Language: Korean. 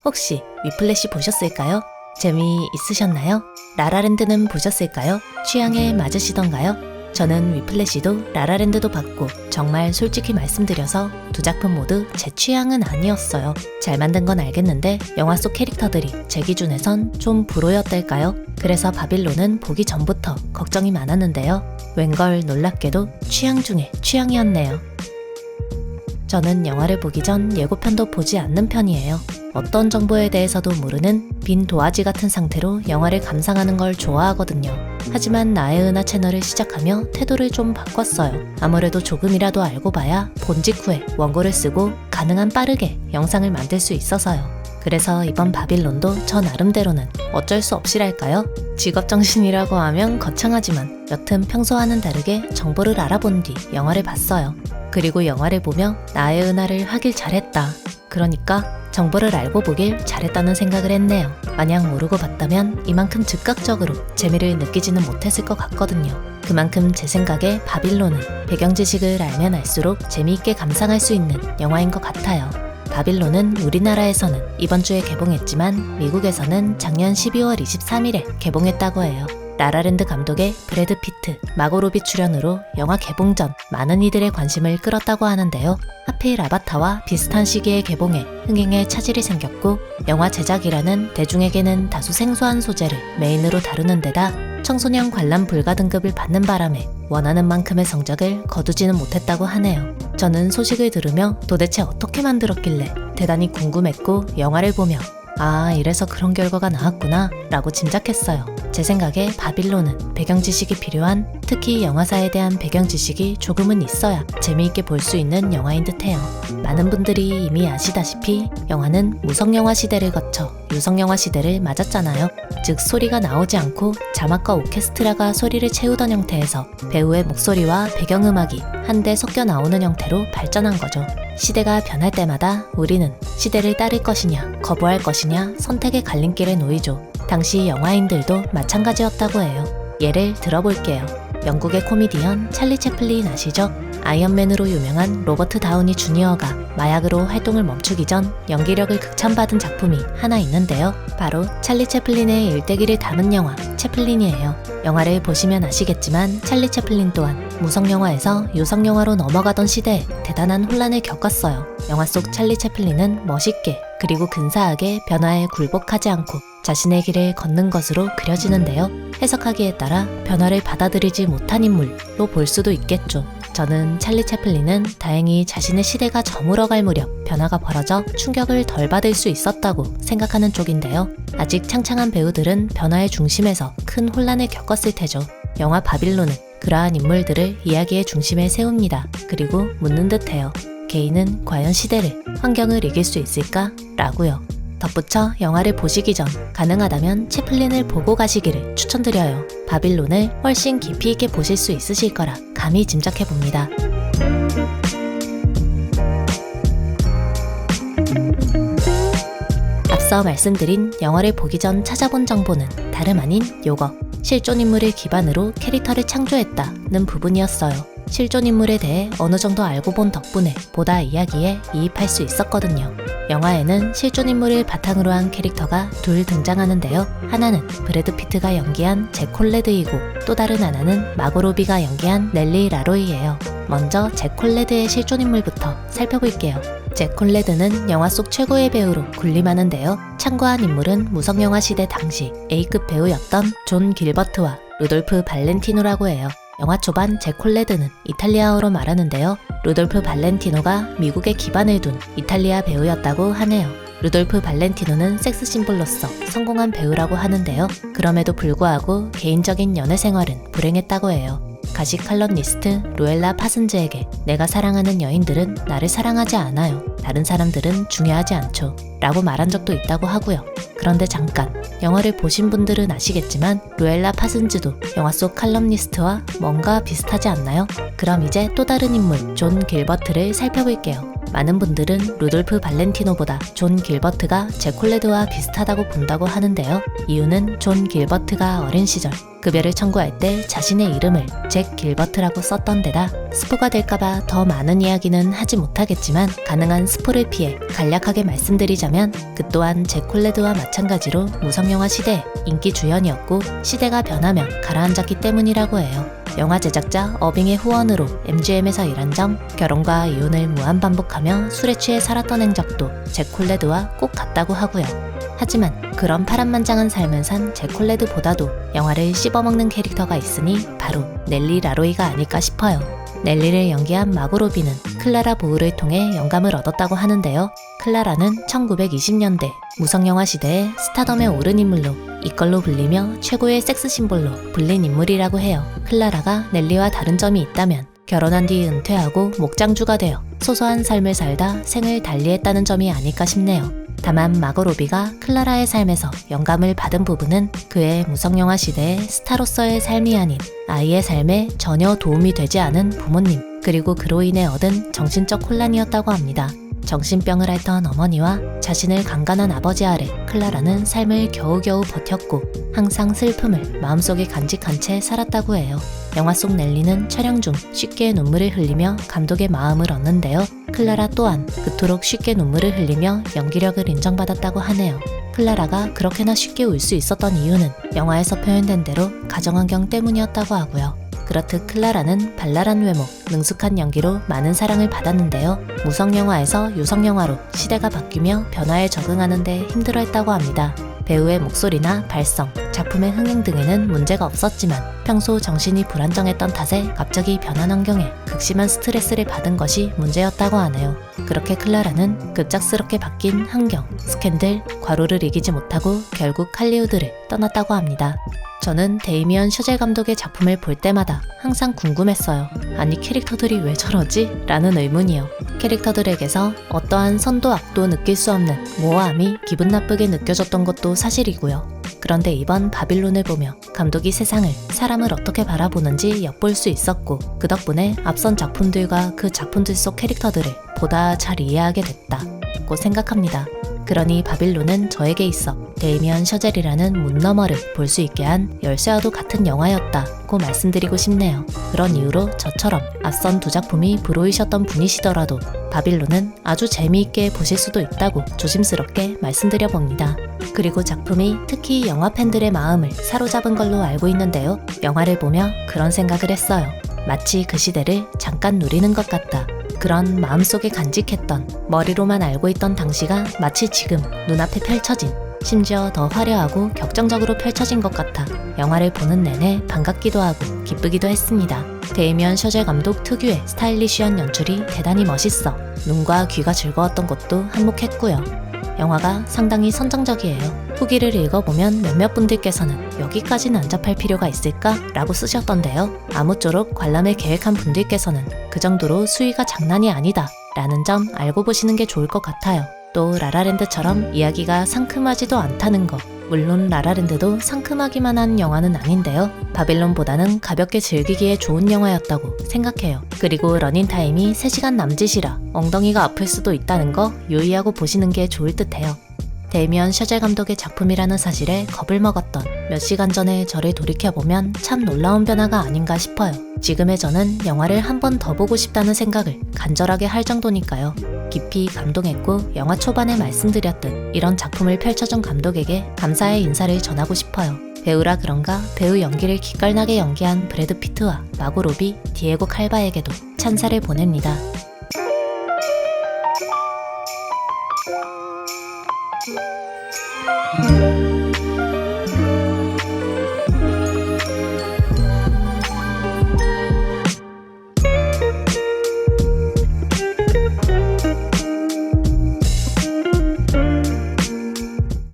혹시 위플래시 보셨을까요? 재미있으셨나요? 라라랜드는 보셨을까요? 취향에 맞으시던가요? 저는 위플래시도 라라랜드도 봤고 정말 솔직히 말씀드려서 두 작품 모두 제 취향은 아니었어요. 잘 만든 건 알겠는데 영화 속 캐릭터들이 제 기준에선 좀 불호였달까요? 그래서 바빌론은 보기 전부터 걱정이 많았는데요. 웬걸 놀랍게도 취향 중에 취향이었네요. 저는 영화를 보기 전 예고편도 보지 않는 편이에요. 어떤 정보에 대해서도 모르는 빈 도화지 같은 상태로 영화를 감상하는 걸 좋아하거든요. 하지만 나의 은하 채널을 시작하며 태도를 좀 바꿨어요. 아무래도 조금이라도 알고 봐야 본 직후에 원고를 쓰고 가능한 빠르게 영상을 만들 수 있어서요. 그래서 이번 바빌론도 저 나름대로는 어쩔 수 없이랄까요? 직업정신이라고 하면 거창하지만 여튼 평소와는 다르게 정보를 알아본 뒤 영화를 봤어요. 그리고 영화를 보며 나의 은하를 하길 잘했다. 그러니까 정보를 알고 보길 잘했다는 생각을 했네요. 만약 모르고 봤다면 이만큼 즉각적으로 재미를 느끼지는 못했을 것 같거든요. 그만큼 제 생각에 바빌론은 배경 지식을 알면 알수록 재미있게 감상할 수 있는 영화인 것 같아요. 바빌론은 우리나라에서는 이번 주에 개봉했지만 미국에서는 작년 12월 23일에 개봉했다고 해요. 라라랜드 감독의 브래드 피트, 마고 로비 출연으로 영화 개봉 전 많은 이들의 관심을 끌었다고 하는데요. 하필 아바타와 비슷한 시기에 개봉해 흥행에 차질이 생겼고 영화 제작이라는 대중에게는 다소 생소한 소재를 메인으로 다루는 데다 청소년 관람 불가 등급을 받는 바람에 원하는 만큼의 성적을 거두지는 못했다고 하네요. 저는 소식을 들으며 도대체 어떻게 만들었길래 대단히 궁금했고 영화를 보며 아, 이래서 그런 결과가 나왔구나 라고 짐작했어요. 제 생각에 바빌론은 배경 지식이 필요한, 특히 영화사에 대한 배경 지식이 조금은 있어야 재미있게 볼 수 있는 영화인 듯해요. 많은 분들이 이미 아시다시피 영화는 무성영화 시대를 거쳐 유성영화 시대를 맞았잖아요. 즉 소리가 나오지 않고 자막과 오케스트라가 소리를 채우던 형태에서 배우의 목소리와 배경음악이 한데 섞여 나오는 형태로 발전한 거죠. 시대가 변할 때마다 우리는 시대를 따를 것이냐 거부할 것이냐 선택의 갈림길에 놓이죠. 당시 영화인들도 마찬가지였다고 해요. 예를 들어볼게요. 영국의 코미디언 찰리 채플린 아시죠? 아이언맨으로 유명한 로버트 다우니 주니어가 마약으로 활동을 멈추기 전 연기력을 극찬받은 작품이 하나 있는데요. 바로 찰리 채플린의 일대기를 담은 영화 채플린이에요. 영화를 보시면 아시겠지만 찰리 채플린 또한 무성영화에서 유성영화로 넘어가던 시대에 대단한 혼란을 겪었어요. 영화 속 찰리 채플린은 멋있게 그리고 근사하게 변화에 굴복하지 않고 자신의 길을 걷는 것으로 그려지는데요. 해석하기에 따라 변화를 받아들이지 못한 인물로 볼 수도 있겠죠. 저는 찰리 채플린은 다행히 자신의 시대가 저물어갈 무렵 변화가 벌어져 충격을 덜 받을 수 있었다고 생각하는 쪽인데요. 아직 창창한 배우들은 변화의 중심에서 큰 혼란을 겪었을 테죠. 영화 바빌론은 그러한 인물들을 이야기의 중심에 세웁니다. 그리고 묻는 듯해요. 개인은 과연 시대를, 환경을 이길 수 있을까? 라고요. 덧붙여 영화를 보시기 전 가능하다면 채플린을 보고 가시기를 추천드려요. 바빌론을 훨씬 깊이 있게 보실 수 있으실 거라 감히 짐작해봅니다. 앞서 말씀드린 영화를 보기 전 찾아본 정보는 다름 아닌 요거. 실존 인물을 기반으로 캐릭터를 창조했다는 부분이었어요. 실존 인물에 대해 어느 정도 알고 본 덕분에 보다 이야기에 이입할 수 있었거든요. 영화에는 실존 인물을 바탕으로 한 캐릭터가 둘 등장하는데요. 하나는 브래드 피트가 연기한 잭 콜레드이고 또 다른 하나는 마고 로비가 연기한 넬리 라로이예요. 먼저 잭 콜레드의 실존 인물부터 살펴볼게요. 잭 콜레드는 영화 속 최고의 배우로 군림하는데요. 참고한 인물은 무성영화 시대 당시 A급 배우였던 존 길버트와 루돌프 발렌티노라고 해요. 영화 초반 잭 콜레드는 이탈리아어로 말하는데요. 루돌프 발렌티노가 미국에 기반을 둔 이탈리아 배우였다고 하네요. 루돌프 발렌티노는 섹스 심볼로서 성공한 배우라고 하는데요. 그럼에도 불구하고 개인적인 연애 생활은 불행했다고 해요. 가식 칼럼니스트 루엘라 파슨즈에게 내가 사랑하는 여인들은 나를 사랑하지 않아요. 다른 사람들은 중요하지 않죠. 라고 말한 적도 있다고 하고요. 그런데 잠깐, 영화를 보신 분들은 아시겠지만 루엘라 파슨즈도 영화 속 칼럼니스트와 뭔가 비슷하지 않나요? 그럼 이제 또 다른 인물 존 길버트를 살펴볼게요. 많은 분들은 루돌프 발렌티노보다 존 길버트가 잭 콜레드와 비슷하다고 본다고 하는데요. 이유는 존 길버트가 어린 시절 급여를 청구할 때 자신의 이름을 잭 길버트라고 썼던 데다 스포가 될까봐 더 많은 이야기는 하지 못하겠지만 가능한 스포를 피해 간략하게 말씀드리자면 그 또한 잭 콜레드와 마찬가지로 무성영화 시대의 인기 주연이었고 시대가 변하며 가라앉았기 때문이라고 해요. 영화 제작자 어빙의 후원으로 MGM에서 일한 점, 결혼과 이혼을 무한 반복하며 술에 취해 살았던 행적도 잭 콜레드와 꼭 같다고 하고요. 하지만 그런 파란만장한 삶을 산 잭 콜레드보다도 영화를 씹어먹는 캐릭터가 있으니 바로 넬리 라로이가 아닐까 싶어요. 넬리를 연기한 마고 로비는 클라라 보우를 통해 영감을 얻었다고 하는데요. 클라라는 1920년대 무성영화 시대에 스타덤에 오른 인물로 이걸로 불리며 최고의 섹스 심볼로 불린 인물이라고 해요. 클라라가 넬리와 다른 점이 있다면 결혼한 뒤 은퇴하고 목장주가 되어 소소한 삶을 살다 생을 달리했다는 점이 아닐까 싶네요. 다만 마고 로비가 클라라의 삶에서 영감을 받은 부분은 그의 무성영화 시대의 스타로서의 삶이 아닌 아이의 삶에 전혀 도움이 되지 않은 부모님, 그리고 그로 인해 얻은 정신적 혼란이었다고 합니다. 정신병을 앓던 어머니와 자신을 강간한 아버지 아래 클라라는 삶을 겨우겨우 버텼고 항상 슬픔을 마음속에 간직한 채 살았다고 해요. 영화 속 넬리는 촬영 중 쉽게 눈물을 흘리며 감독의 마음을 얻는데요. 클라라 또한 그토록 쉽게 눈물을 흘리며 연기력을 인정받았다고 하네요. 클라라가 그렇게나 쉽게 울 수 있었던 이유는 영화에서 표현된 대로 가정환경 때문이었다고 하고요. 그렇듯 클라라는 발랄한 외모, 능숙한 연기로 많은 사랑을 받았는데요. 무성영화에서 유성영화로 시대가 바뀌며 변화에 적응하는 데 힘들어했다고 합니다. 배우의 목소리나 발성, 작품의 흥행 등에는 문제가 없었지만 평소 정신이 불안정했던 탓에 갑자기 변한 환경에 극심한 스트레스를 받은 것이 문제였다고 하네요. 그렇게 클라라는 급작스럽게 바뀐 환경, 스캔들, 과로를 이기지 못하고 결국 할리우드를 떠났다고 합니다. 저는 데이미언 셔젤 감독의 작품을 볼 때마다 항상 궁금했어요. 아니 캐릭터들이 왜 저러지? 라는 의문이요. 캐릭터들에게서 어떠한 선도 악도 느낄 수 없는 모호함이 기분 나쁘게 느껴졌던 것도 사실이고요. 그런데 이번 바빌론을 보며 감독이 세상을, 사람을 어떻게 바라보는지 엿볼 수 있었고 그 덕분에 앞선 작품들과 그 작품들 속 캐릭터들을 보다 잘 이해하게 됐다고 생각합니다. 그러니 바빌론은 저에게 있어 데이미언 셔젤이라는 문 너머를 볼 수 있게 한 열쇠와도 같은 영화였다고 말씀드리고 싶네요. 그런 이유로 저처럼 앞선 두 작품이 불호이셨던 분이시더라도 바빌론은 아주 재미있게 보실 수도 있다고 조심스럽게 말씀드려봅니다. 그리고 작품이 특히 영화 팬들의 마음을 사로잡은 걸로 알고 있는데요. 영화를 보며 그런 생각을 했어요. 마치 그 시대를 잠깐 누리는 것 같다. 그런 마음속에 간직했던, 머리로만 알고 있던 당시가 마치 지금 눈앞에 펼쳐진, 심지어 더 화려하고 격정적으로 펼쳐진 것 같아 영화를 보는 내내 반갑기도 하고 기쁘기도 했습니다. 데이미언 셔젤 감독 특유의 스타일리시한 연출이 대단히 멋있어 눈과 귀가 즐거웠던 것도 한몫했고요. 영화가 상당히 선정적이에요. 후기를 읽어보면 몇몇 분들께서는 여기까지 난잡할 필요가 있을까? 라고 쓰셨던데요. 아무쪼록 관람을 계획한 분들께서는 그 정도로 수위가 장난이 아니다 라는 점 알고 보시는 게 좋을 것 같아요. 또 라라랜드처럼 이야기가 상큼하지도 않다는 거. 물론 라라랜드도 상큼하기만 한 영화는 아닌데요. 바빌론보다는 가볍게 즐기기에 좋은 영화였다고 생각해요. 그리고 러닝타임이 3시간 남짓이라 엉덩이가 아플 수도 있다는 거 유의하고 보시는 게 좋을 듯해요. 데이미언 셔젤 감독의 작품이라는 사실에 겁을 먹었던 몇 시간 전에 저를 돌이켜보면 참 놀라운 변화가 아닌가 싶어요. 지금의 저는 영화를 한 번 더 보고 싶다는 생각을 간절하게 할 정도니까요. 깊이 감동했고 영화 초반에 말씀드렸듯 이런 작품을 펼쳐준 감독에게 감사의 인사를 전하고 싶어요. 배우라 그런가 배우 연기를 기깔나게 연기한 브래드 피트와 마고 로비, 디에고 칼바에게도 찬사를 보냅니다.